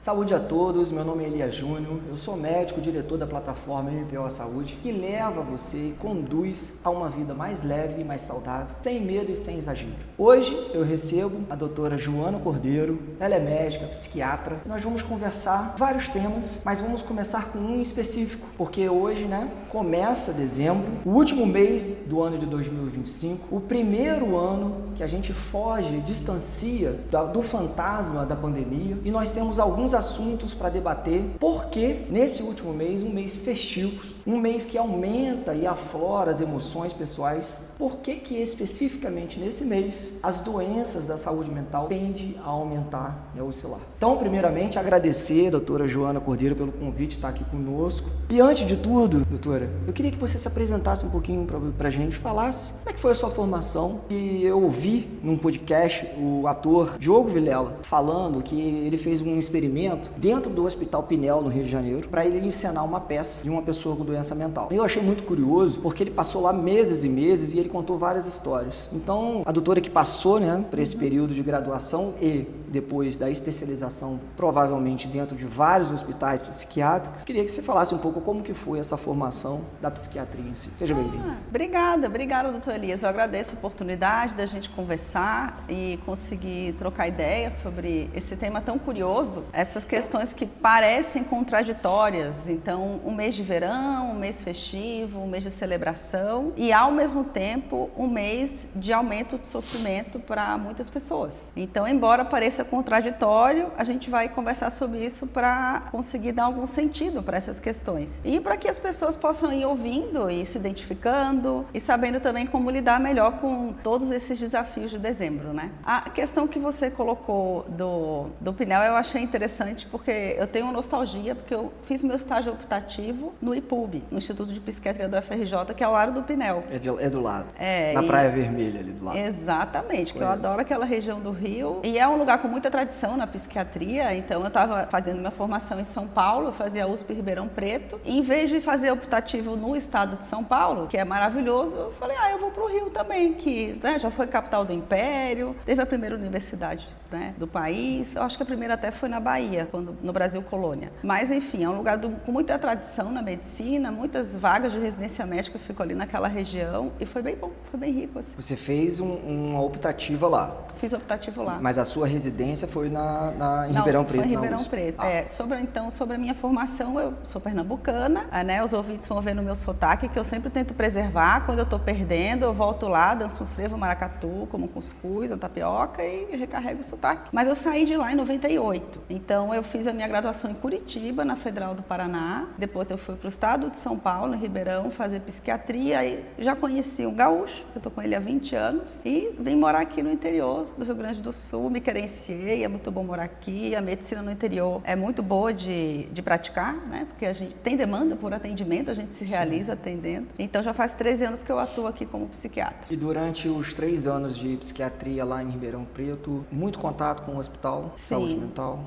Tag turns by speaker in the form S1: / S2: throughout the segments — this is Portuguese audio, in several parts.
S1: Saúde a todos, meu nome é Elias Júnior, eu sou médico, diretor da plataforma MPO Saúde, que leva você e conduz a uma vida mais leve e mais saudável, sem medo e sem exagero. Hoje eu recebo a doutora Joana Cordeiro, ela é médica, psiquiatra, e nós vamos conversar vários temas, mas vamos começar com um específico, porque hoje, começa dezembro, o último mês do ano de 2025, o primeiro ano que a gente foge, distancia do fantasma da pandemia, e nós temos alguns assuntos para debater, porque nesse último mês, um mês festivo, um mês que aumenta e aflora as emoções pessoais, por que especificamente nesse mês as doenças da saúde mental tendem a aumentar e a oscilar? Então, primeiramente, agradecer a doutora Joana Cordeiro pelo convite de estar aqui conosco. E antes de tudo, doutora, eu queria que você se apresentasse um pouquinho para a gente, falasse como é que foi a sua formação. E eu ouvi num podcast o ator Diogo Vilela falando que ele fez um experimento dentro do Hospital Pinel, no Rio de Janeiro, para ele encenar uma peça de uma pessoa com doença mental. Eu achei muito curioso, porque ele passou lá meses e meses e ele contou várias histórias. Então, a doutora que passou, por esse período de graduação e depois da especialização, provavelmente dentro de vários hospitais psiquiátricos, queria que você falasse um pouco como que foi essa formação da psiquiatria em si. Seja bem-vindo.
S2: Obrigada, doutor Elias. Eu agradeço a oportunidade da gente conversar e conseguir trocar ideias sobre esse tema tão curioso, essas questões que parecem contraditórias. Então, um mês de verão, um mês festivo, um mês de celebração e, ao mesmo tempo, um mês de aumento de sofrimento para muitas pessoas. Então, embora pareça contraditório, a gente vai conversar sobre isso para conseguir dar algum sentido para essas questões. E para que as pessoas possam ir ouvindo e se identificando e sabendo também como lidar melhor com todos esses desafios de dezembro, A questão que você colocou do Pinel eu achei interessante porque eu tenho nostalgia, porque eu fiz meu estágio optativo no IPUB, no Instituto de Psiquiatria do FRJ, que é ao lado do Pinel.
S1: É do lado, na Praia Vermelha ali do lado.
S2: Exatamente, que eu adoro aquela região do Rio. E é um lugar com muita tradição na psiquiatria, então eu estava fazendo minha formação em São Paulo, eu fazia USP Ribeirão Preto. E em vez de fazer optativo no estado de São Paulo, que é maravilhoso, eu falei, eu vou para o Rio também, que já foi capital do Império, teve a primeira universidade do país, eu acho que a primeira até foi na Bahia, no Brasil Colônia. Mas enfim, é um lugar com muita tradição na medicina, muitas vagas de residência médica ficam ali naquela região e foi bem bom, foi bem rico. Assim.
S1: Você fez uma optativa lá?
S2: Fiz optativo lá.
S1: Mas a sua residência foi em Ribeirão Preto?
S2: Foi em Ribeirão Preto. Sobre a minha formação, eu sou pernambucana, os ouvintes vão ver no meu sotaque que eu sempre tento preservar. Quando eu estou perdendo, eu volto lá, danço um frevo, maracatu, como cuscuz, a tapioca e recarrego o sotaque. Mas eu saí de lá em 98. Então, eu fiz a minha graduação em Curitiba, na Federal do Paraná. Depois eu fui para o estado de São Paulo, em Ribeirão, fazer psiquiatria. E já conheci um gaúcho, que eu estou com ele há 20 anos. E vim morar aqui no interior do Rio Grande do Sul, me credenciei, é muito bom morar aqui. A medicina no interior é muito boa de praticar, porque a gente tem demanda por atendimento, a gente se realiza atendendo. Então, já faz 13 anos que eu atuo aqui como psiquiatra.
S1: E durante os 3 anos de psiquiatria lá em Ribeirão Preto, muito contato com o hospital de saúde mental?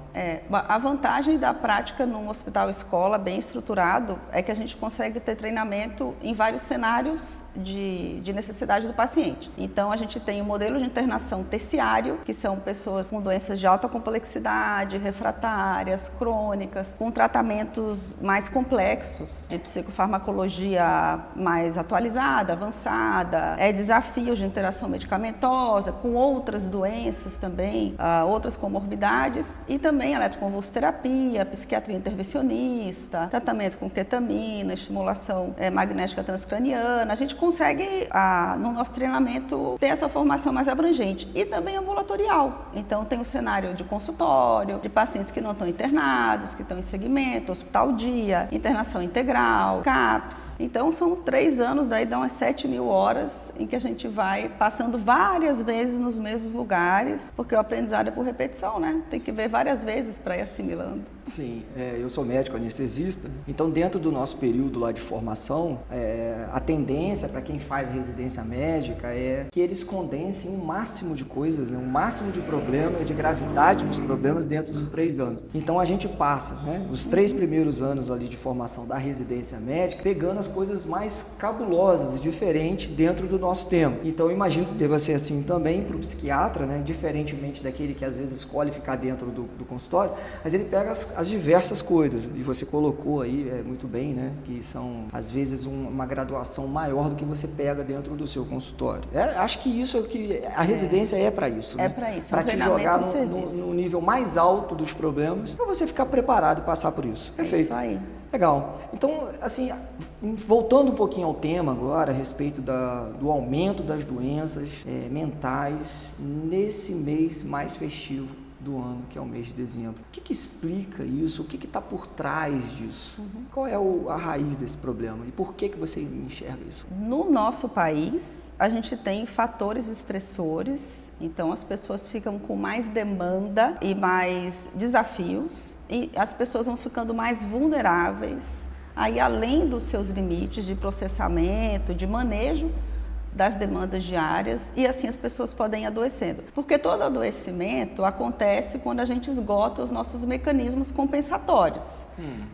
S2: A vantagem da prática num hospital escola bem estruturado é que a gente consegue ter treinamento em vários cenários de necessidade do paciente. Então, a gente tem o modelo de internação terciário, que são pessoas com doenças de alta complexidade, refratárias, crônicas, com tratamentos mais complexos, de psicofarmacologia mais atualizada, avançada, desafios de interação medicamentosa, com outras doenças também, outras comorbidades, e também eletroconvulsoterapia, psiquiatria intervencionista, tratamento com ketamina, estimulação magnética transcraniana. A gente consegue, no nosso treinamento, ter essa formação mais abrangente e também ambulatorial. Então, tem o cenário de consultório, de pacientes que não estão internados, que estão em segmento, hospital dia, internação integral, CAPS. Então, são 3 anos, daí dá umas 7.000 horas em que a gente vai passando várias vezes nos mesmos lugares, porque o aprendizado é por repetição, Tem que ver várias vezes para ir assimilando.
S1: Sim, eu sou médico anestesista, então dentro do nosso período lá de formação, a tendência para quem faz residência médica é que eles condensem o máximo de coisas, o máximo de problema de gravidade dos problemas dentro dos 3 anos. Então a gente passa, né, os 3 primeiros anos ali de formação da residência médica, pegando as coisas mais cabulosas e diferentes dentro do nosso tema. Então eu imagino que deva ser assim também para o psiquiatra, né, diferentemente daquele que às vezes escolhe ficar dentro do consultório, mas ele pega as diversas coisas, e você colocou aí muito bem, né, que são às vezes uma graduação maior do que você pega dentro do seu consultório. Acho que isso é o que a residência é para isso, né?
S2: É para isso,
S1: para te jogar no nível mais alto dos problemas, para você ficar preparado e passar por isso. Perfeito.
S2: Isso aí.
S1: Legal. Então, assim, voltando um pouquinho ao tema agora, a respeito do aumento das doenças mentais nesse mês mais festivo do ano, que é o mês de dezembro. O que explica isso? O que está por trás disso? Qual é a raiz desse problema? E por que você enxerga isso?
S2: No nosso país, a gente tem fatores estressores, então as pessoas ficam com mais demanda e mais desafios, e as pessoas vão ficando mais vulneráveis, aí além dos seus limites de processamento, de manejo das demandas diárias, e assim as pessoas podem ir adoecendo. Porque todo adoecimento acontece quando a gente esgota os nossos mecanismos compensatórios.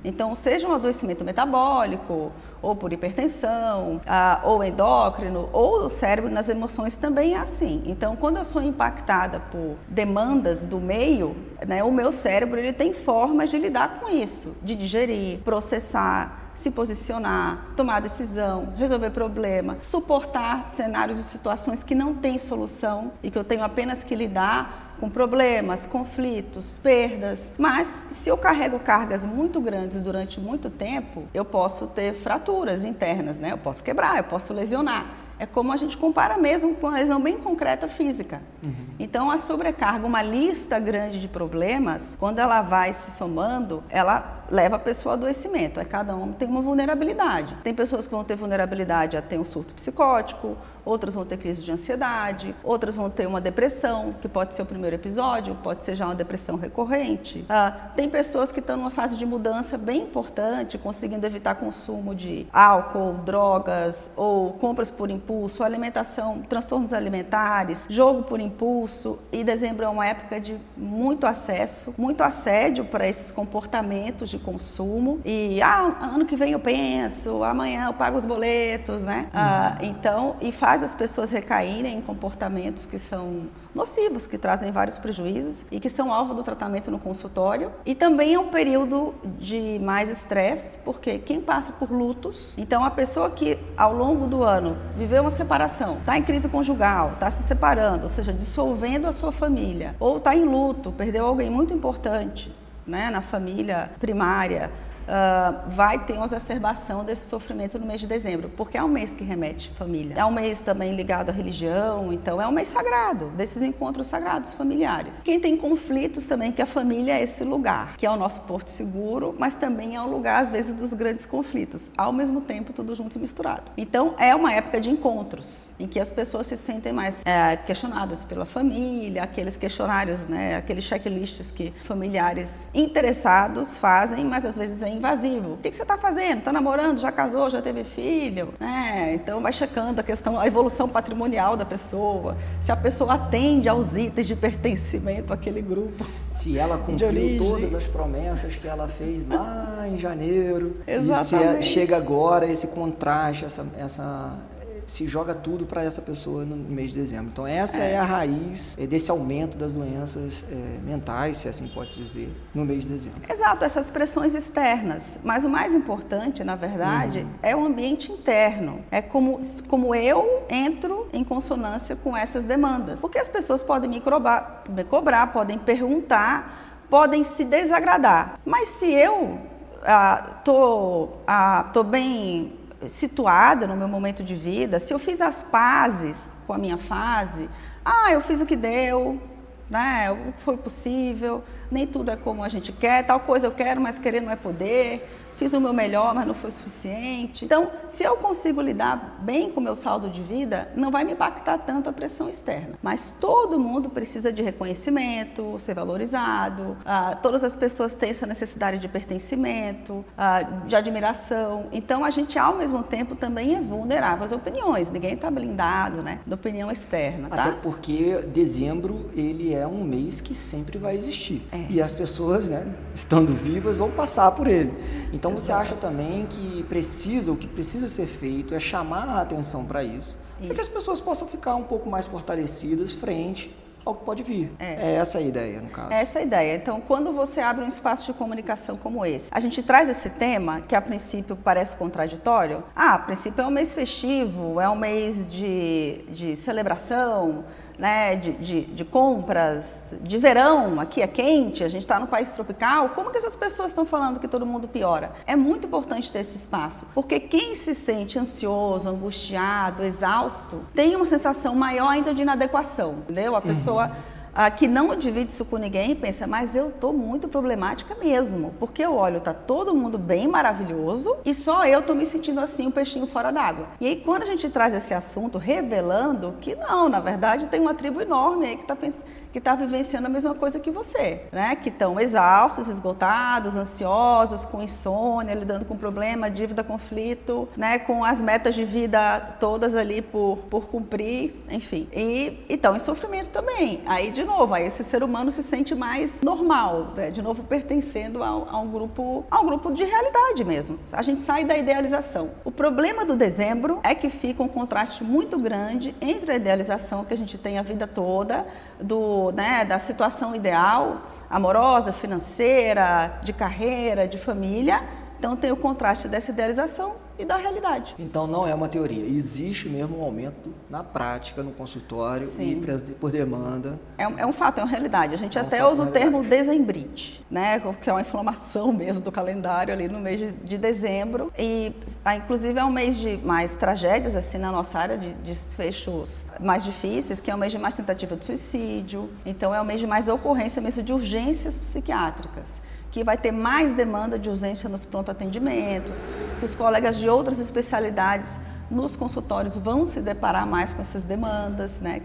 S2: Então, seja um adoecimento metabólico, ou por hipertensão, ou endócrino, ou o cérebro nas emoções também é assim. Então, quando eu sou impactada por demandas do meio, né, o meu cérebro ele tem formas de lidar com isso, de digerir, processar, se posicionar, tomar decisão, resolver problema, suportar cenários e situações que não têm solução e que eu tenho apenas que lidar com problemas, conflitos, perdas. Mas se eu carrego cargas muito grandes durante muito tempo, eu posso ter fraturas internas, né? Eu posso quebrar, eu posso lesionar. É como a gente compara mesmo com uma lesão bem concreta física. Então, a sobrecarga, uma lista grande de problemas, quando ela vai se somando, ela leva a pessoa ao adoecimento. Cada um tem uma vulnerabilidade. Tem pessoas que vão ter vulnerabilidade a ter um surto psicótico, outras vão ter crise de ansiedade, outras vão ter uma depressão, que pode ser o primeiro episódio, pode ser já uma depressão recorrente. Tem pessoas que estão numa fase de mudança bem importante, conseguindo evitar consumo de álcool, drogas, ou compras por impulso, alimentação, transtornos alimentares, jogo por impulso. E dezembro é uma época de muito acesso, muito assédio para esses comportamentos de consumo. E ano que vem eu penso, amanhã eu pago os boletos, né? Então, e faz as pessoas recaírem em comportamentos que são nocivos, que trazem vários prejuízos e que são alvo do tratamento no consultório. E também é um período de mais estresse, porque quem passa por lutos, então a pessoa que ao longo do ano viveu uma separação, está em crise conjugal, está se separando, ou seja, dissolvendo a sua família, ou está em luto, perdeu alguém muito importante, né, na família primária, vai ter uma exacerbação desse sofrimento no mês de dezembro, porque é um mês que remete família. É um mês também ligado à religião, então é um mês sagrado, desses encontros sagrados familiares. Quem tem conflitos também, que a família é esse lugar, que é o nosso porto seguro, mas também é o lugar, às vezes, dos grandes conflitos, ao mesmo tempo, tudo junto e misturado. Então, é uma época de encontros, em que as pessoas se sentem mais questionadas pela família, aqueles questionários, né, aqueles checklists que familiares interessados fazem, mas às vezes é invasivo. O que você está fazendo? Está namorando? Já casou? Já teve filho? Então vai checando a evolução patrimonial da pessoa, se a pessoa atende aos itens de pertencimento àquele grupo.
S1: Se ela cumpriu todas as promessas que ela fez lá em janeiro.
S2: Exatamente.
S1: E se chega agora esse contraste, se joga tudo para essa pessoa no mês de dezembro. Então essa é a raiz desse aumento das doenças mentais, se assim pode dizer, no mês de dezembro.
S2: Exato, essas pressões externas. Mas o mais importante, na verdade, é o ambiente interno. É como eu entro em consonância com essas demandas. Porque as pessoas podem me cobrar, podem perguntar, podem se desagradar. Mas se eu tô bem situada no meu momento de vida, se eu fiz as pazes com a minha fase, eu fiz o que deu, né? O que foi possível, nem tudo é como a gente quer, tal coisa eu quero, mas querer não é poder, fiz o meu melhor, mas não foi suficiente. Então, se eu consigo lidar bem com o meu saldo de vida, não vai me impactar tanto a pressão externa. Mas todo mundo precisa de reconhecimento, ser valorizado, todas as pessoas têm essa necessidade de pertencimento, de admiração. Então, a gente, ao mesmo tempo, também é vulnerável às opiniões. Ninguém está blindado, né, da opinião externa, tá?
S1: Até porque dezembro, ele é um mês que sempre vai existir. E as pessoas, né, estando vivas, vão passar por ele. Então, você acha também que o que precisa ser feito é chamar a atenção para isso, para que as pessoas possam ficar um pouco mais fortalecidas frente ao que pode vir. É essa a ideia, no caso.
S2: É essa a ideia. Então, quando você abre um espaço de comunicação como esse, a gente traz esse tema, que a princípio parece contraditório. A princípio é um mês festivo, é um mês de celebração, né, de compras, de verão, aqui é quente, a gente está no país tropical. Como que essas pessoas estão falando que todo mundo piora? É muito importante ter esse espaço, porque quem se sente ansioso, angustiado, exausto, tem uma sensação maior ainda de inadequação, entendeu? A pessoa que não divide isso com ninguém pensa, mas eu tô muito problemática mesmo, porque eu olho, tá todo mundo bem maravilhoso e só eu tô me sentindo assim, um peixinho fora d'água. E aí quando a gente traz esse assunto, revelando que não, na verdade tem uma tribo enorme aí que tá vivenciando a mesma coisa que você, né? Que estão exaustos, esgotados, ansiosos, com insônia, lidando com problema, dívida, conflito, né? Com as metas de vida todas ali por cumprir, enfim. E estão em sofrimento também. Aí, de novo, aí esse ser humano se sente mais normal, né? De novo pertencendo a um grupo de realidade mesmo. A gente sai da idealização. O problema do dezembro é que fica um contraste muito grande entre a idealização que a gente tem a vida toda, da situação ideal, amorosa, financeira, de carreira, de família. Então tem o contraste dessa idealização e da realidade.
S1: Então não é uma teoria, existe mesmo um aumento na prática, no consultório.
S2: Sim.
S1: E por demanda.
S2: É um fato, é uma realidade. A gente até usa o termo dezembrite, né? Que é uma inflamação mesmo do calendário ali no mês de dezembro. E inclusive é um mês de mais tragédias assim na nossa área, de desfechos mais difíceis, que é um mês de mais tentativa de suicídio. Então é um mês de mais ocorrência mesmo de urgências psiquiátricas, que vai ter mais demanda de urgência nos pronto-atendimentos, que os colegas de outras especialidades nos consultórios vão se deparar mais com essas demandas, né,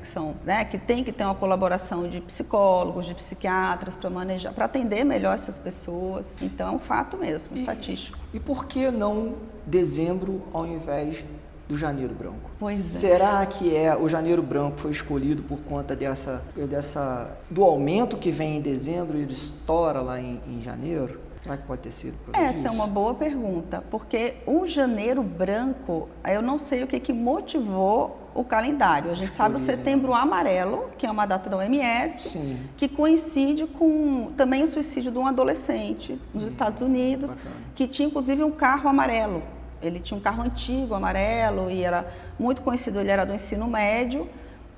S2: que tem que ter uma colaboração de psicólogos, de psiquiatras para manejar, para atender melhor essas pessoas. Então é um fato mesmo, estatístico.
S1: E por que não dezembro ao invés do janeiro branco?
S2: Pois é.
S1: Será que o janeiro branco foi escolhido por conta do aumento que vem em dezembro e ele estoura lá em janeiro? Será que pode ter sido por causa disso?
S2: Essa é uma boa pergunta, porque o janeiro branco, eu não sei o que motivou o calendário. A gente sabe o setembro amarelo, que é uma data da OMS,
S1: Sim.
S2: que coincide com também o suicídio de um adolescente nos Estados Unidos,
S1: Bacana.
S2: que tinha inclusive um carro amarelo. Ele tinha um carro antigo, amarelo, e era muito conhecido, ele era do ensino médio,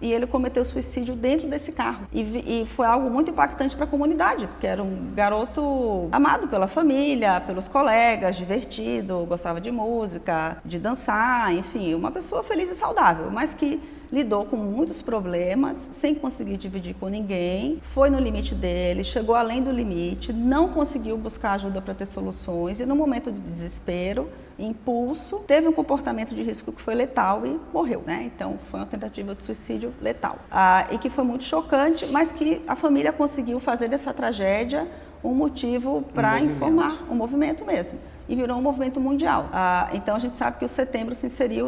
S2: e ele cometeu suicídio dentro desse carro. E foi algo muito impactante para a comunidade, porque era um garoto amado pela família, pelos colegas, divertido, gostava de música, de dançar, enfim, uma pessoa feliz e saudável, mas que lidou com muitos problemas, sem conseguir dividir com ninguém, foi no limite dele, chegou além do limite, não conseguiu buscar ajuda para ter soluções, e no momento de desespero, impulso, teve um comportamento de risco que foi letal e morreu, né? Então foi uma tentativa de suicídio letal. E que foi muito chocante, mas que a família conseguiu fazer dessa tragédia um motivo para informar, um movimento mesmo. E virou um movimento mundial. Então a gente sabe que o setembro se inseriu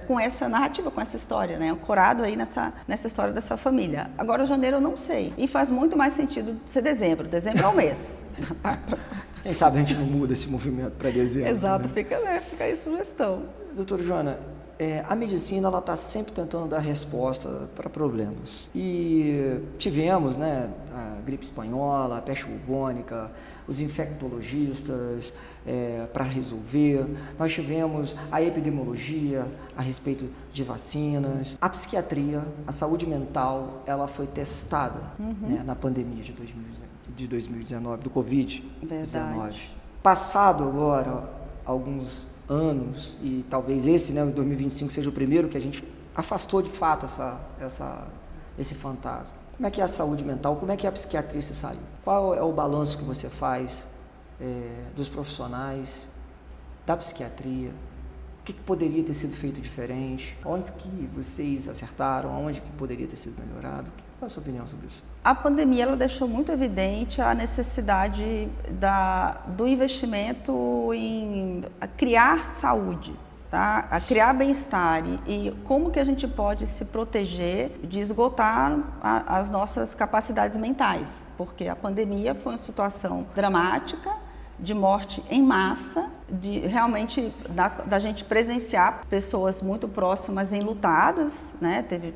S2: com essa narrativa, com essa história, né? Ancorado aí nessa história dessa família. Agora o janeiro eu não sei. E faz muito mais sentido ser dezembro. Dezembro é o mês.
S1: Quem sabe a gente não muda esse movimento para dezembro.
S2: Exato,
S1: né?
S2: Fica aí a sugestão.
S1: Doutora Joana, a medicina está sempre tentando dar resposta para problemas. E tivemos, né, a gripe espanhola, a peste bubônica, os infectologistas para resolver. Nós tivemos a epidemiologia a respeito de vacinas. A psiquiatria, a saúde mental, ela foi testada né, na pandemia de 2019, do Covid-19.
S2: Verdade.
S1: Passado agora alguns anos, e talvez esse, né, 2025, seja o primeiro que a gente afastou de fato esse fantasma. Como é que é a saúde mental? Como é que a psiquiatria se saiu? Qual é o balanço que você faz dos profissionais, da psiquiatria? O que poderia ter sido feito diferente? Onde que vocês acertaram? Onde que poderia ter sido melhorado? Qual é a sua opinião sobre isso?
S2: A pandemia ela deixou muito evidente a necessidade do investimento em criar saúde, tá? A criar bem-estar e como que a gente pode se proteger de esgotar as nossas capacidades mentais, porque a pandemia foi uma situação dramática, de morte em massa, de realmente da gente presenciar pessoas muito próximas enlutadas, né? Teve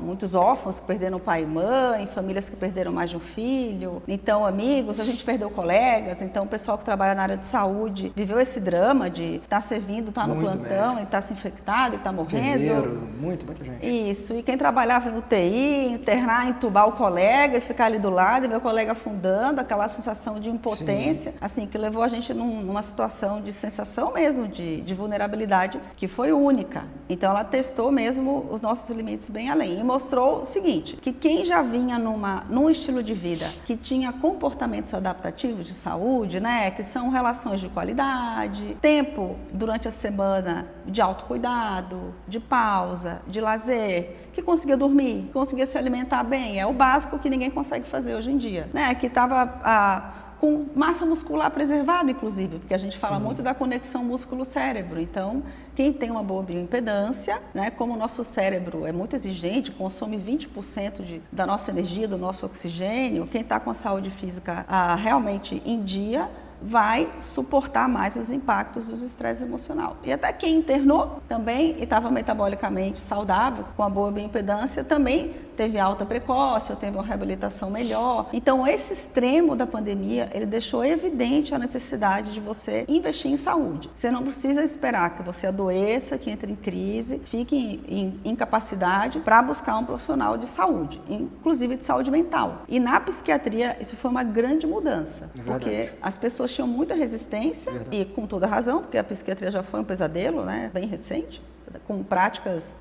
S2: muitos órfãos que perderam pai e mãe, famílias que perderam mais de um filho, então amigos, a gente perdeu colegas, então o pessoal que trabalha na área de saúde viveu esse drama de estar servindo, estar no plantão e estar se infectado e estar morrendo.
S1: Muita gente.
S2: Isso, e quem trabalhava em UTI, internar, entubar o colega e ficar ali do lado e ver o colega afundando, aquela sensação de impotência, assim, que levou a gente numa situação de sensação mesmo de vulnerabilidade que foi única. Então ela testou mesmo os nossos limites bem além e mostrou o seguinte, que quem já vinha num estilo de vida que tinha comportamentos adaptativos de saúde, né, que são relações de qualidade, tempo durante a semana de autocuidado, de pausa, de lazer, que conseguia dormir, que conseguia se alimentar bem, é o básico que ninguém consegue fazer hoje em dia, né, que estava com massa muscular preservada, inclusive, porque a gente fala muito da conexão músculo-cérebro. Então, quem tem uma boa bioimpedância, né, como o nosso cérebro é muito exigente, consome 20% da nossa energia, do nosso oxigênio, quem está com a saúde física realmente em dia, vai suportar mais os impactos dos estresses emocionais. E até quem internou também e estava metabolicamente saudável, com a boa bioimpedância, também teve alta precoce, ou teve uma reabilitação melhor. Então, esse extremo da pandemia, ele deixou evidente a necessidade de você investir em saúde. Você não precisa esperar que você adoeça, que entre em crise, fique em incapacidade para buscar um profissional de saúde, inclusive de saúde mental. E na psiquiatria, isso foi uma grande mudança, porque as pessoas tinham muita resistência, e com toda razão, porque a psiquiatria já foi um pesadelo, né, bem recente, com práticas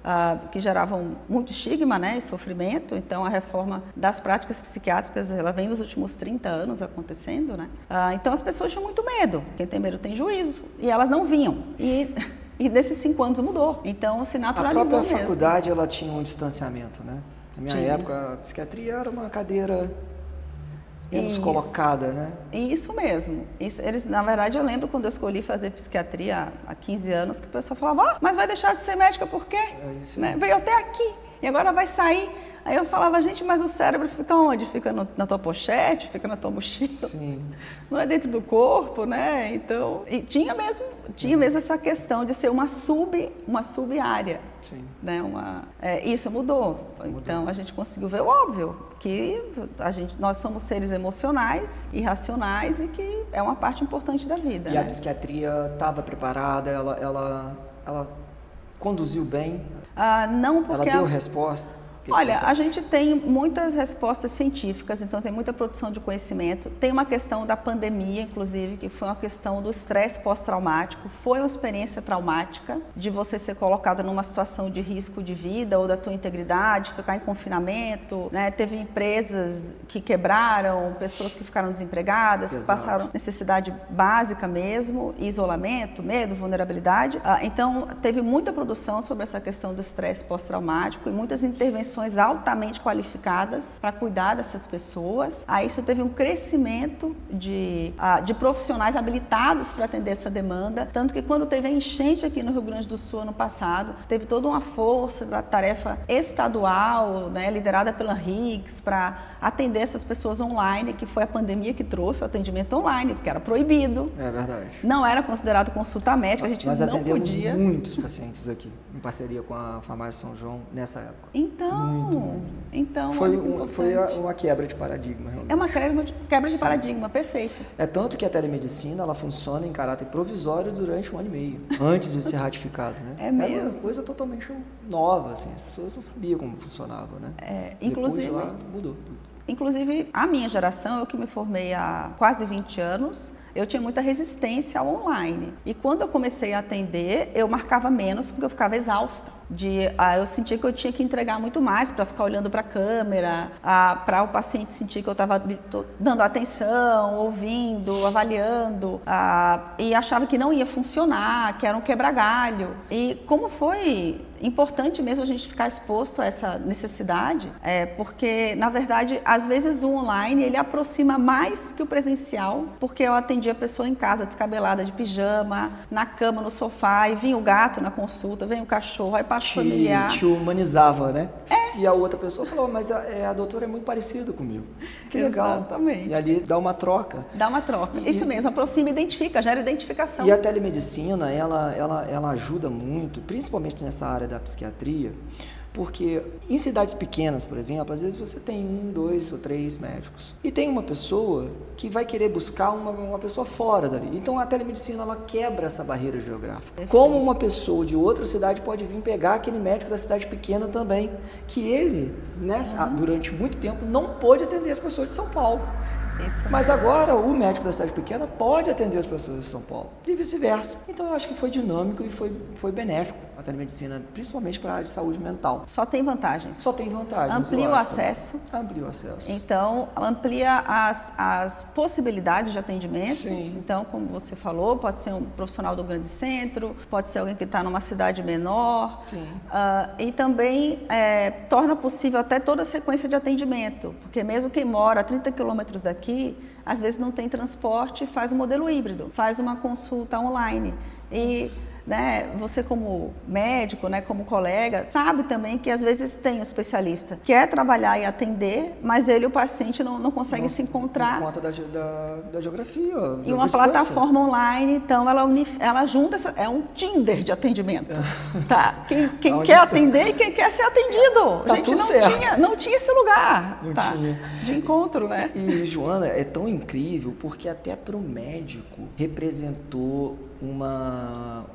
S2: que geravam muito estigma, né, e sofrimento. Então, a reforma das práticas psiquiátricas, ela vem nos últimos 30 anos acontecendo, né? Então, as pessoas tinham muito medo. Quem tem medo tem juízo. E elas não vinham. E nesses 5 anos mudou. Então, se naturalizou mesmo.
S1: A própria faculdade, ela tinha um distanciamento, né? Na minha época, a psiquiatria era uma cadeira menos colocada, né?
S2: Isso mesmo. Na verdade, eu lembro quando eu escolhi fazer psiquiatria há 15 anos, que o pessoal falava, mas vai deixar de ser médica por quê? Né? Veio até aqui e agora vai sair. Aí eu falava, gente, mas o cérebro fica onde? Fica na tua pochete, fica na tua mochila? Sim. Não é dentro do corpo, né? Então, e tinha mesmo essa questão de ser uma sub-área. Sim. Né? Isso mudou. Então, a gente conseguiu ver o óbvio, que nós somos seres emocionais e racionais e que é uma parte importante da vida.
S1: E
S2: né?
S1: A psiquiatria estava preparada? Ela conduziu bem?
S2: Não, porque...
S1: Ela deu resposta?
S2: Olha, a gente tem muitas respostas científicas, então tem muita produção de conhecimento. Tem uma questão da pandemia, inclusive, que foi uma questão do estresse pós-traumático. Foi uma experiência traumática de você ser colocada numa situação de risco de vida ou da tua integridade, ficar em confinamento, né? Teve empresas que quebraram, pessoas que ficaram desempregadas, que passaram necessidade básica mesmo, isolamento, medo, vulnerabilidade. Então, teve muita produção sobre essa questão do estresse pós-traumático e muitas intervenções altamente qualificadas para cuidar dessas pessoas. Isso teve um crescimento de profissionais habilitados para atender essa demanda, tanto que quando teve a enchente aqui no Rio Grande do Sul ano passado, teve toda uma força da tarefa estadual, né, liderada pela RIGS, para atender essas pessoas online, que foi a pandemia que trouxe o atendimento online, porque era proibido. É verdade. Não era considerado consulta médica, a gente não podia. Nós atendemos
S1: muitos pacientes aqui, em parceria com a Farmácia São João, nessa época.
S2: Então
S1: foi uma quebra de paradigma, realmente.
S2: É uma quebra de paradigma, perfeito.
S1: É tanto que a telemedicina, ela funciona em caráter provisório durante 1 ano e meio, antes de ser ratificado, né?
S2: É mesmo.
S1: Era uma coisa totalmente nova, assim, as pessoas não sabiam como funcionava, né?
S2: Inclusive,
S1: depois de lá, mudou tudo.
S2: Inclusive, a minha geração, eu que me formei há quase 20 anos, eu tinha muita resistência ao online. E quando eu comecei a atender, eu marcava menos porque eu ficava exausta. Eu sentia que eu tinha que entregar muito mais para ficar olhando para a câmera, para o paciente sentir que eu estava dando atenção, ouvindo, avaliando, e achava que não ia funcionar, que era um quebra-galho. E como foi importante mesmo a gente ficar exposto a essa necessidade, porque, na verdade, às vezes o online ele aproxima mais que o presencial, porque eu atendia a pessoa em casa, descabelada, de pijama, na cama, no sofá, e vinha o gato na consulta, vem o cachorro, aí passa o familiar.
S1: Te humanizava, né? E a outra pessoa falou, mas a doutora é muito parecida comigo. Que legal.
S2: Exatamente.
S1: E ali dá uma troca.
S2: Dá uma troca. Isso mesmo, aproxima, identifica, gera identificação.
S1: E a telemedicina, ela ajuda muito, principalmente nessa área da psiquiatria, porque em cidades pequenas, por exemplo, às vezes você tem 1, 2 ou 3 médicos. E tem uma pessoa que vai querer buscar uma pessoa fora dali. Então a telemedicina, ela quebra essa barreira geográfica. Perfeito. Como uma pessoa de outra cidade pode vir pegar aquele médico da cidade pequena também, que ele, durante muito tempo, não pôde atender as pessoas de São Paulo. Mas agora o médico da cidade pequena pode atender as pessoas de São Paulo e vice-versa. Então eu acho que foi dinâmico e foi benéfico a telemedicina, principalmente para a área de saúde mental.
S2: Só tem vantagens.
S1: Só tem vantagens.
S2: Amplia o acesso.
S1: Amplia o acesso.
S2: Então, amplia as possibilidades de atendimento.
S1: Sim.
S2: Então, como você falou, pode ser um profissional do grande centro, pode ser alguém que está numa cidade menor.
S1: Sim.
S2: E também torna possível até toda a sequência de atendimento, porque mesmo quem mora a 30 quilômetros daqui, às vezes não tem transporte, faz um modelo híbrido, faz uma consulta online. E você como médico, como colega, sabe também que às vezes tem um especialista que quer trabalhar e atender, mas ele e o paciente não conseguem se encontrar.
S1: Por conta da geografia.
S2: E uma plataforma online, então ela junta, é um Tinder de atendimento. Tá? Quem quer atender e quem quer ser atendido.
S1: Tá,
S2: a gente não tinha esse lugar de encontro, né?
S1: E Joana, é tão incrível porque até para o médico representou uma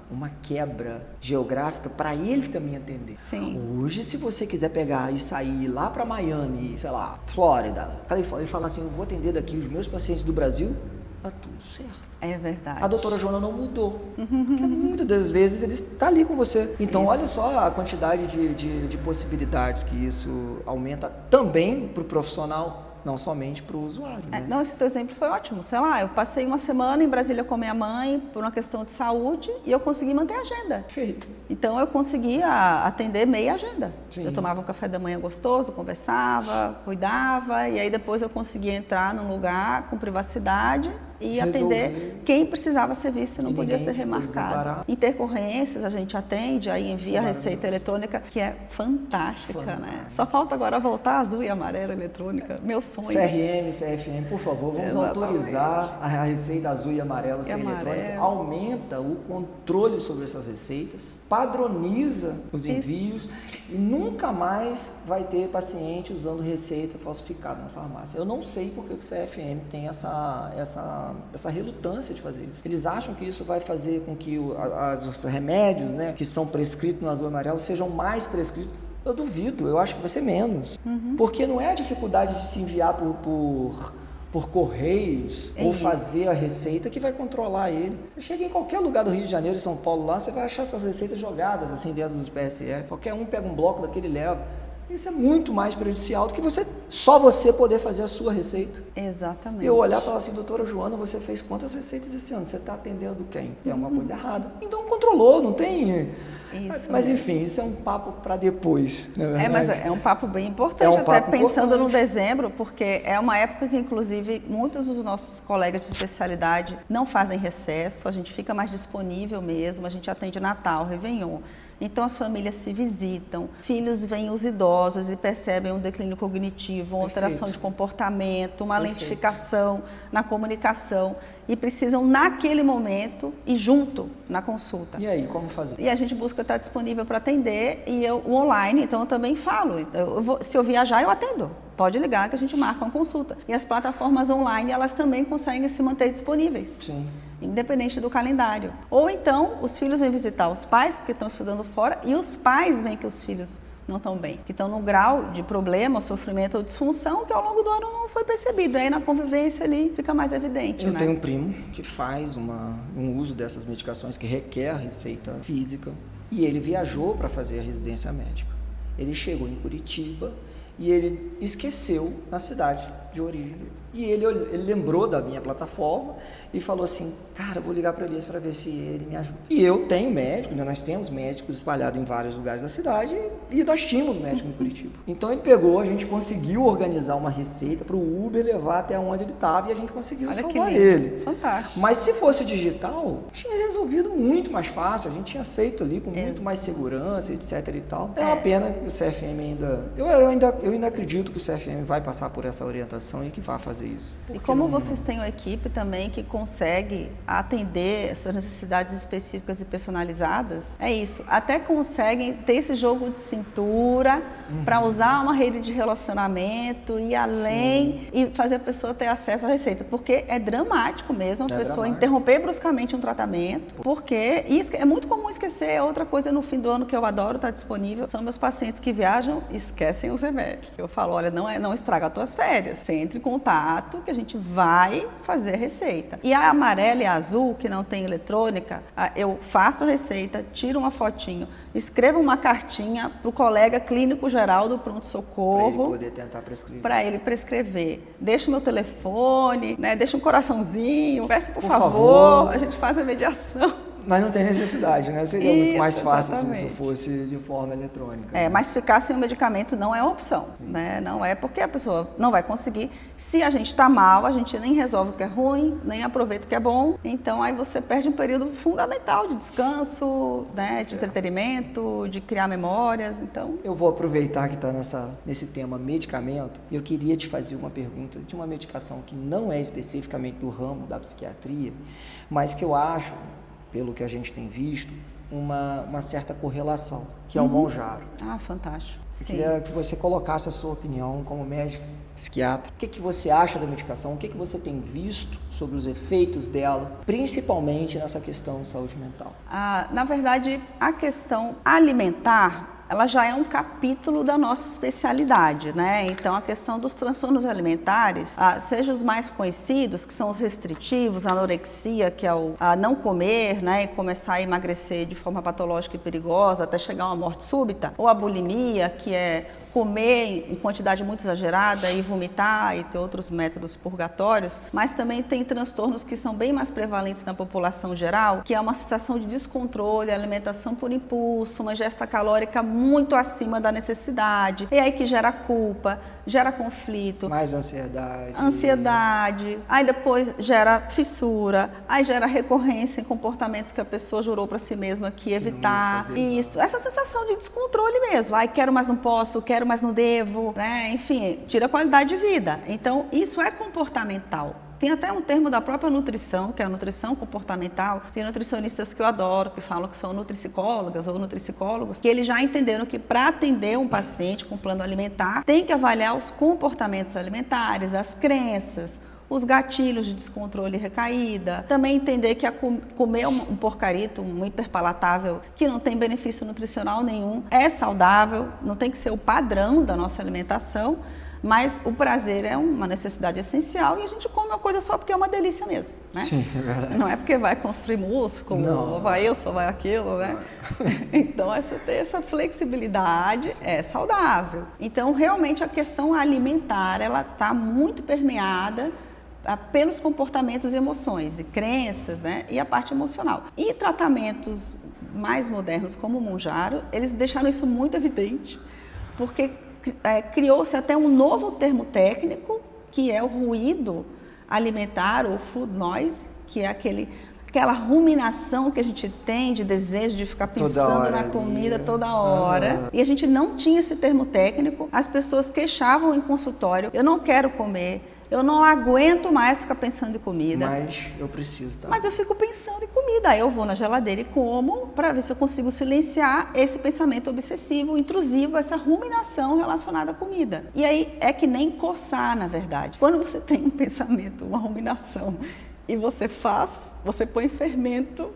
S1: quebra geográfica para ele também atender.
S2: Sim.
S1: Hoje, se você quiser pegar e sair lá para Miami, sei lá, Flórida, Califórnia, e falar assim, eu vou atender daqui os meus pacientes do Brasil, tá tudo certo.
S2: É verdade.
S1: A doutora Joana não mudou. Porque muitas das vezes ele está ali com você. Então, olha só a quantidade de possibilidades que isso aumenta também para o profissional, não somente para o usuário. Né?
S2: Não, esse teu exemplo foi ótimo. Sei lá, eu passei uma semana em Brasília com minha mãe por uma questão de saúde e eu consegui manter a agenda.
S1: Perfeito.
S2: Então eu conseguia atender meia agenda.
S1: Sim.
S2: Eu tomava um café da manhã gostoso, conversava, cuidava e aí depois eu conseguia entrar num lugar com privacidade e atender quem precisava ser visto e não podia ser remarcado. Intercorrências a gente atende, aí envia a receita eletrônica, que é fantástica, né? Só falta agora voltar azul e amarela eletrônica, meu sonho.
S1: CRM, CFM, por favor, vamos autorizar a receita azul e amarela ser eletrônica. Aumenta o controle sobre essas receitas, padroniza os envios e nunca mais vai ter paciente usando receita falsificada na farmácia. Eu não sei porque o CFM tem essa relutância de fazer isso. Eles acham que isso vai fazer com que os remédios, que são prescritos no azul e amarelo sejam mais prescritos. Eu duvido, eu acho que vai ser menos. Porque não é a dificuldade de se enviar por correios ou fazer a receita que vai controlar ele. Você chega em qualquer lugar do Rio de Janeiro e São Paulo lá, você vai achar essas receitas jogadas assim dentro dos PSF. Qualquer um pega um bloco daquele e leva. Isso é muito mais prejudicial do que só você poder fazer a sua receita.
S2: Exatamente.
S1: Eu olhar e falar assim, doutora Joana, você fez quantas receitas esse ano? Você está atendendo quem? Tem alguma coisa errada. Então controlou, não tem...
S2: Isso
S1: mas
S2: mesmo.
S1: enfim, isso é um papo para depois, na verdade.
S2: Mas é um papo bem importante, pensando no dezembro, porque é uma época que, inclusive, muitos dos nossos colegas de especialidade não fazem recesso, a gente fica mais disponível mesmo, a gente atende Natal, Réveillon. Então, as famílias se visitam, filhos veem os idosos e percebem um declínio cognitivo, uma alteração de comportamento, uma lentificação na comunicação e precisam, naquele momento, ir junto na consulta.
S1: E aí, como fazer?
S2: E a gente busca estar disponível para atender e o online, então eu também falo. Se eu viajar, eu atendo. Pode ligar que a gente marca uma consulta. E as plataformas online, elas também conseguem se manter disponíveis.
S1: Sim.
S2: Independente do calendário. Ou então, os filhos vêm visitar os pais, porque estão estudando fora, e os pais veem que os filhos não estão bem, que estão num grau de problema, sofrimento ou disfunção que ao longo do ano não foi percebido. Aí na convivência ali fica mais evidente.
S1: Eu tenho um primo que faz um uso dessas medicações que requer receita física E ele viajou para fazer a residência médica. Ele chegou em Curitiba e ele esqueceu na cidade de origem dele. E ele lembrou da minha plataforma e falou assim, cara, eu vou ligar para Elias para ver se ele me ajuda. E eu tenho médico, né? Nós temos médicos espalhados em vários lugares da cidade e nós tínhamos médico em Curitiba. Então ele pegou, a gente conseguiu organizar uma receita para o Uber levar até onde ele estava e a gente conseguiu salvar ele.
S2: Fantástico.
S1: Mas se fosse digital, tinha resolvido muito mais fácil, a gente tinha feito ali com muito mais segurança, etc e tal. É uma pena que o CFM ainda... Eu ainda acredito que o CFM vai passar por essa orientação e que vai fazer isso.
S2: E como vocês têm uma equipe também que consegue atender essas necessidades específicas e personalizadas, é isso. Até conseguem ter esse jogo de cintura para usar uma rede de relacionamento e além e fazer a pessoa ter acesso à receita. Porque é dramático mesmo a pessoa interromper bruscamente um tratamento, porque é muito comum esquecer. Outra coisa no fim do ano que eu adoro estar disponível são meus pacientes que viajam e esquecem os remédios. Eu falo, olha, não estraga as tuas férias. Você entra em contato que a gente vai fazer a receita. E a amarela e a azul, que não tem eletrônica, eu faço a receita, tiro uma fotinho, escrevo uma cartinha para o colega clínico geral do pronto-socorro.
S1: Para ele poder tentar prescrever.
S2: Para ele prescrever. Deixa o meu telefone, né? Deixa um coraçãozinho, peço por favor, a gente faz a mediação.
S1: Mas não tem necessidade, né? Seria muito mais fácil se isso fosse de forma eletrônica.
S2: Mas ficar sem o medicamento não é opção, né? Não é porque a pessoa não vai conseguir. Se a gente está mal, a gente nem resolve o que é ruim, nem aproveita o que é bom. Então, aí você perde um período fundamental de descanso, né? De entretenimento, de criar memórias, então...
S1: Eu vou aproveitar que está nesse tema medicamento e eu queria te fazer uma pergunta de uma medicação que não é especificamente do ramo da psiquiatria, mas que eu acho... pelo que a gente tem visto, uma certa correlação, que é o Monjaro.
S2: Ah, fantástico.
S1: Eu queria que você colocasse a sua opinião como médica, psiquiatra. O que você acha da medicação? O que você tem visto sobre os efeitos dela, principalmente nessa questão de saúde mental?
S2: Na verdade, a questão alimentar, ela já é um capítulo da nossa especialidade, né? Então, a questão dos transtornos alimentares, seja os mais conhecidos, que são os restritivos, a anorexia, que é o não comer, né? E começar a emagrecer de forma patológica e perigosa, até chegar a uma morte súbita, ou a bulimia, que é comer em quantidade muito exagerada e vomitar e ter outros métodos purgatórios, mas também tem transtornos que são bem mais prevalentes na população geral, que é uma sensação de descontrole, alimentação por impulso, uma ingesta calórica muito acima da necessidade, e aí que gera culpa, gera conflito.
S1: Mais ansiedade.
S2: Ansiedade, aí depois gera fissura, aí gera recorrência em comportamentos que a pessoa jurou para si mesma que evitar. Isso, essa sensação de descontrole mesmo, quero mas não posso, quero mas não devo, né? Enfim, tira a qualidade de vida. Então, isso é comportamental. Tem até um termo da própria nutrição, que é a nutrição comportamental. Tem nutricionistas que eu adoro, que falam que são nutripsicólogas ou nutripsicólogos, que eles já entenderam que para atender um paciente com plano alimentar, tem que avaliar os comportamentos alimentares, as crenças, os gatilhos de descontrole e recaída. Também entender que comer um porcarito, um hiperpalatável, que não tem benefício nutricional nenhum, é saudável, não tem que ser o padrão da nossa alimentação, mas o prazer é uma necessidade essencial e a gente come uma coisa só porque é uma delícia mesmo, né?
S1: Sim, é verdade.
S2: Não é porque vai construir músculo, ou vai isso, ou vai aquilo, né? Então, ter essa flexibilidade é saudável. Então, realmente, a questão alimentar, ela está muito permeada pelos comportamentos e emoções, e crenças, né? E a parte emocional. E tratamentos mais modernos, como o Monjaro, eles deixaram isso muito evidente, porque criou-se até um novo termo técnico, que é o ruído alimentar, ou food noise, que é aquela ruminação que a gente tem de desejo de ficar pensando na comida toda hora. E a gente não tinha esse termo técnico, as pessoas queixavam em consultório, eu não quero comer, eu não aguento mais ficar pensando em comida.
S1: Mas eu preciso, tá?
S2: Mas eu fico pensando em comida. Aí eu vou na geladeira e como para ver se eu consigo silenciar esse pensamento obsessivo, intrusivo, essa ruminação relacionada à comida. E aí é que nem coçar, na verdade. Quando você tem um pensamento, uma ruminação, e você põe fermento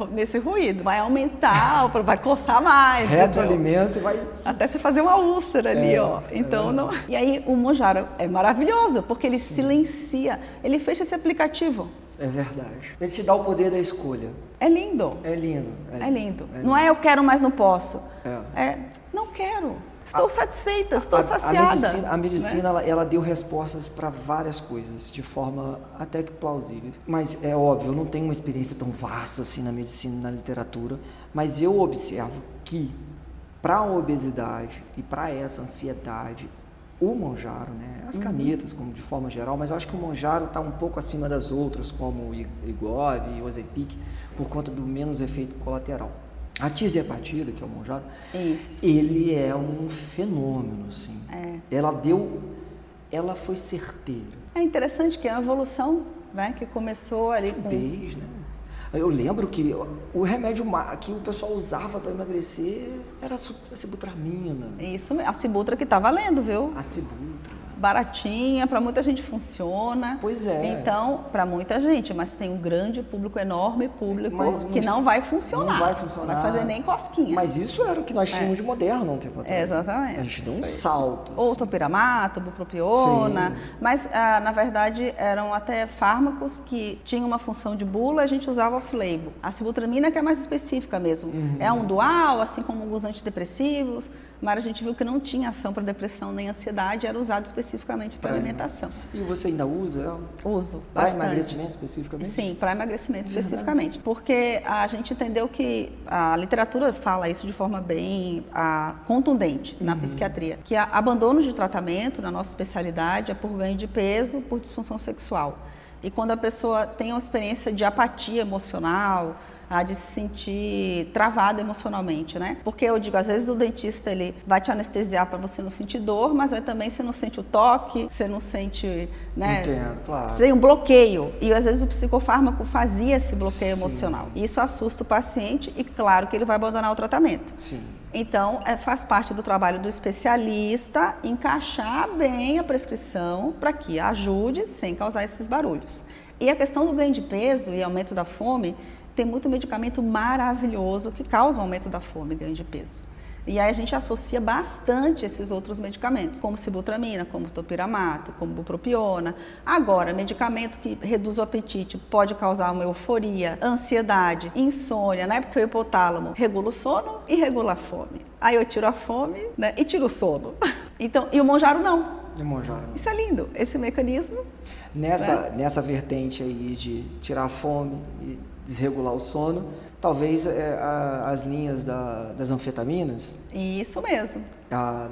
S2: nesse ruído. Vai aumentar, vai coçar mais.
S1: Retroalimento e vai...
S2: Até você fazer uma úlcera ali, ó. Então, não... E aí o Monjaro é maravilhoso, porque ele silencia. Ele fecha esse aplicativo.
S1: É verdade. Ele te dá o poder da escolha.
S2: É lindo.
S1: É lindo.
S2: É lindo. Não é eu quero, mas não posso.
S1: É.
S2: Não quero. Estou satisfeita, estou saciada.
S1: A medicina, né? ela deu respostas para várias coisas, de forma até que plausível. Mas é óbvio, eu não tenho uma experiência tão vasta assim na medicina, na literatura, mas eu observo que para a obesidade e para essa ansiedade, o Monjaro, né? As canetas, como de forma geral, mas eu acho que o Monjaro está um pouco acima das outras, como o Igov e o Ozempic, por conta do menos efeito colateral. A tirzepatida, que é o Monjaro, ele é um fenômeno, assim. Ela foi certeira.
S2: É interessante que é uma evolução, né, que começou ali
S1: Desde, né? Eu lembro que o remédio que o pessoal usava para emagrecer era a sibutramina.
S2: Isso, a Cibutra que tá valendo, viu?
S1: A Cibutra.
S2: Baratinha, para muita gente funciona.
S1: Pois é.
S2: Então, para muita gente, mas tem um grande público, enorme público, que não vai funcionar.
S1: Não vai funcionar.
S2: Não vai fazer nem cosquinha.
S1: Mas isso era o que nós tínhamos de moderno há um tempo atrás.
S2: Exatamente.
S1: A gente deu um salto.
S2: Ou topiramato, bupropiona. Sim. Mas, na verdade, eram até fármacos que tinham uma função de bula, a gente usava off-label. A sibutramina que é mais específica mesmo. É um dual, assim como alguns antidepressivos, mas a gente viu que não tinha ação para depressão nem ansiedade, era usado especificamente para alimentação.
S1: E você ainda usa ela?
S2: Uso,
S1: para emagrecimento especificamente?
S2: Sim, para emagrecimento especificamente. Porque a gente entendeu que a literatura fala isso de forma bem contundente na psiquiatria, que abandono de tratamento na nossa especialidade é por ganho de peso, por disfunção sexual. E quando a pessoa tem uma experiência de apatia emocional, de se sentir travado emocionalmente, né? Porque eu digo, às vezes o dentista ele vai te anestesiar para você não sentir dor, mas aí também você não sente o toque, você não sente, né?
S1: Entendo, claro.
S2: Você tem um bloqueio e às vezes o psicofármaco fazia esse bloqueio emocional. Isso assusta o paciente e claro que ele vai abandonar o tratamento.
S1: Sim.
S2: Então, faz parte do trabalho do especialista encaixar bem a prescrição para que ajude sem causar esses barulhos. E a questão do ganho de peso e aumento da fome, tem muito medicamento maravilhoso que causa o aumento da fome e ganho de peso. E aí a gente associa bastante esses outros medicamentos, como sibutramina, como topiramato, como bupropiona. Agora, medicamento que reduz o apetite pode causar uma euforia, ansiedade, insônia, né? Porque o hipotálamo regula o sono e regula a fome. Aí eu tiro a fome, né? E tiro o sono. Então, e o Monjaro não.
S1: O Monjaro não.
S2: Isso é lindo, esse mecanismo.
S1: Nessa vertente aí de tirar a fome e desregular o sono, talvez as linhas das anfetaminas.
S2: Isso mesmo.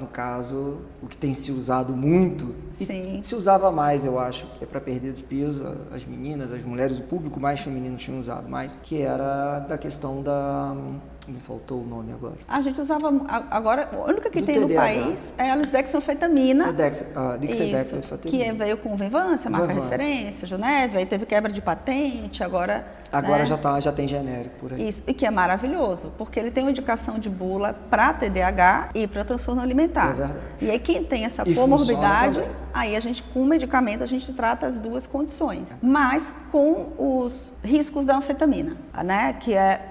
S1: No caso, o que tem se usado muito,
S2: Sim.
S1: Se usava mais, eu acho, que é para perder de peso, as meninas, as mulheres, o público mais feminino tinha usado mais, que era da questão da... Me faltou o nome agora.
S2: A gente usava, agora, a única que
S1: do
S2: tem
S1: TDAH.
S2: No país é a lisdexanfetamina.
S1: Lisdexanfetamina.
S2: Que veio com Venvance, a marca referência, Juneve, aí teve quebra de patente, agora...
S1: Agora, né? já tem genérico por aí.
S2: Isso, e que é maravilhoso, porque ele tem uma indicação de bula para TDAH e para transtorno alimentar.
S1: É verdade.
S2: E aí quem tem essa comorbidade, aí a gente, com o medicamento, a gente trata as duas condições. Mas com os riscos da anfetamina, né?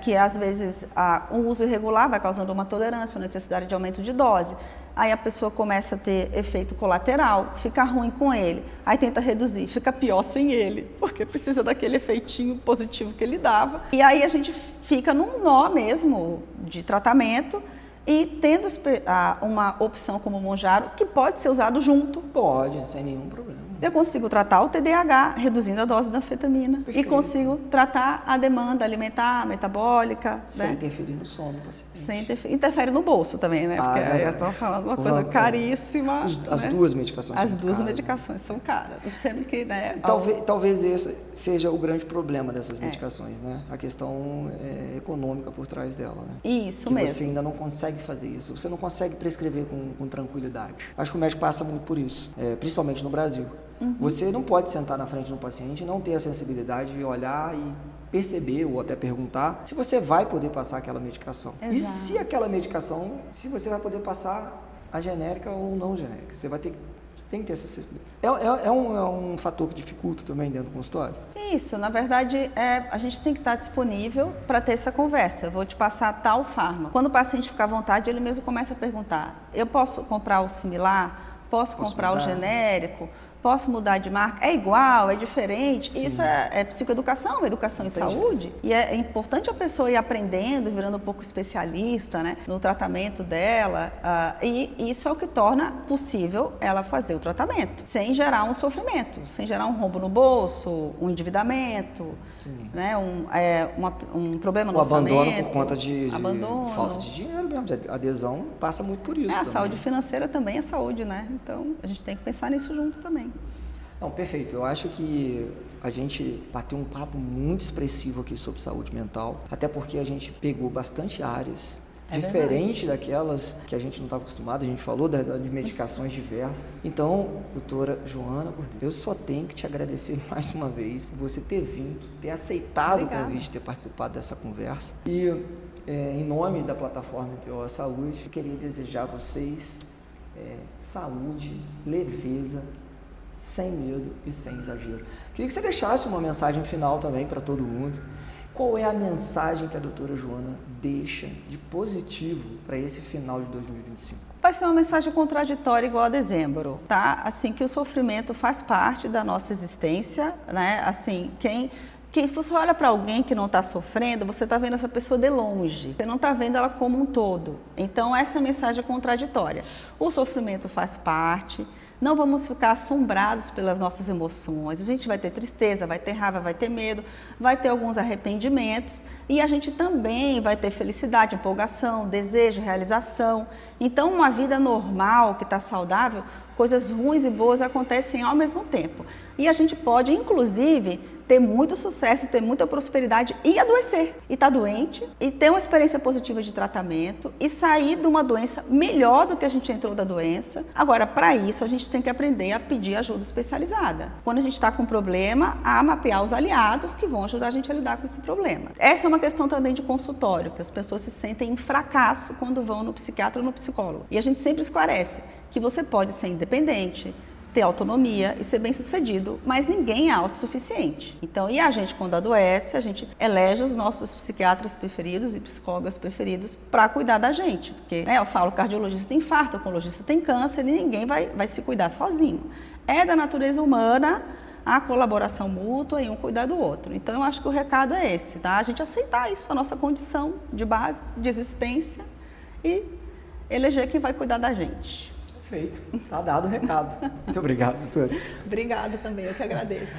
S2: Que às vezes um uso irregular vai causando uma tolerância, uma necessidade de aumento de dose. Aí a pessoa começa a ter efeito colateral, fica ruim com ele, aí tenta reduzir, fica pior sem ele, porque precisa daquele efeitinho positivo que ele dava. E aí a gente fica num nó mesmo de tratamento e tendo uma opção como o Monjaro, que pode ser usado junto.
S1: Pode, sem nenhum problema.
S2: Eu consigo tratar o TDAH reduzindo a dose da anfetamina. Perfeito. E consigo tratar a demanda alimentar, metabólica.
S1: Sem
S2: né?
S1: interferir no sono do paciente.
S2: Sem interfere no bolso também, né? Porque aí eu estou falando uma coisa caríssima.
S1: As duas medicações são caras.
S2: As duas medicações são caras. Sendo que, né?
S1: Talvez esse seja o grande problema dessas medicações, né? A questão econômica por trás dela, né?
S2: Isso mesmo.
S1: Você ainda não consegue fazer isso. Você não consegue prescrever com tranquilidade. Acho que o médico passa muito por isso, principalmente no Brasil. Você não pode sentar na frente de um paciente e não ter a sensibilidade de olhar e perceber ou até perguntar se você vai poder passar aquela medicação.
S2: Exato.
S1: E se aquela medicação, se você vai poder passar a genérica ou não genérica. Você tem que ter essa sensibilidade. É um fator que dificulta também dentro do consultório?
S2: Isso, na verdade, a gente tem que estar disponível para ter essa conversa. Eu vou te passar tal fármaco. Quando o paciente fica à vontade, ele mesmo começa a perguntar: eu posso comprar o similar? Posso comprar o genérico? Posso mudar de marca? É igual? É diferente?
S1: Sim.
S2: Isso é psicoeducação, educação em saúde. E é importante a pessoa ir aprendendo, virando um pouco especialista, né, no tratamento dela. E isso é o que torna possível ela fazer o tratamento, sem gerar um sofrimento, sem gerar um rombo no bolso, um endividamento, né, um problema no orçamento.
S1: Abandono por conta de falta de dinheiro mesmo, de adesão, passa muito por isso.
S2: A saúde financeira também é saúde, né? Então, a gente tem que pensar nisso junto também.
S1: Não, perfeito. Eu acho que a gente bateu um papo muito expressivo aqui sobre saúde mental, até porque a gente pegou bastante áreas diferente daquelas que a gente não estava acostumado. A gente falou de medicações diversas. Então, doutora Joana Cordeiro, eu só tenho que te agradecer mais uma vez por você ter vindo, ter aceitado o convite, ter participado dessa conversa. E em nome da plataforma MPO Saúde, eu queria desejar a vocês saúde, leveza, sem medo e sem exagero. Queria que você deixasse uma mensagem final também para todo mundo. Qual é a mensagem que a doutora Joana deixa de positivo para esse final de 2025?
S2: Vai ser uma mensagem contraditória igual a dezembro, tá? Assim, que o sofrimento faz parte da nossa existência, né? Assim, quem você olha para alguém que não está sofrendo, você está vendo essa pessoa de longe, você não está vendo ela como um todo. Então, essa é a mensagem contraditória. O sofrimento faz parte, não vamos ficar assombrados pelas nossas emoções. A gente vai ter tristeza, vai ter raiva, vai ter medo, vai ter alguns arrependimentos e a gente também vai ter felicidade, empolgação, desejo, realização. Então, uma vida normal, que está saudável, coisas ruins e boas acontecem ao mesmo tempo. E a gente pode, inclusive, ter muito sucesso, ter muita prosperidade e adoecer. E estar doente, e ter uma experiência positiva de tratamento, e sair de uma doença melhor do que a gente entrou da doença. Agora, para isso, a gente tem que aprender a pedir ajuda especializada. Quando a gente está com um problema, a mapear os aliados que vão ajudar a gente a lidar com esse problema. Essa é uma questão também de consultório, que as pessoas se sentem em fracasso quando vão no psiquiatra ou no psicólogo. E a gente sempre esclarece que você pode ser independente, ter autonomia e ser bem-sucedido, mas ninguém é autossuficiente. Então, e a gente, quando adoece, a gente elege os nossos psiquiatras preferidos e psicólogos preferidos para cuidar da gente. Porque, né, eu falo, cardiologista tem infarto, oncologista tem câncer e ninguém vai se cuidar sozinho. É da natureza humana a colaboração mútua e um cuidar do outro. Então, eu acho que o recado é esse, tá? A gente aceitar isso, a nossa condição de base, de existência e eleger quem vai cuidar da gente.
S1: Perfeito. Tá dado o recado. Muito obrigado, doutora.
S2: Obrigada também, eu que agradeço.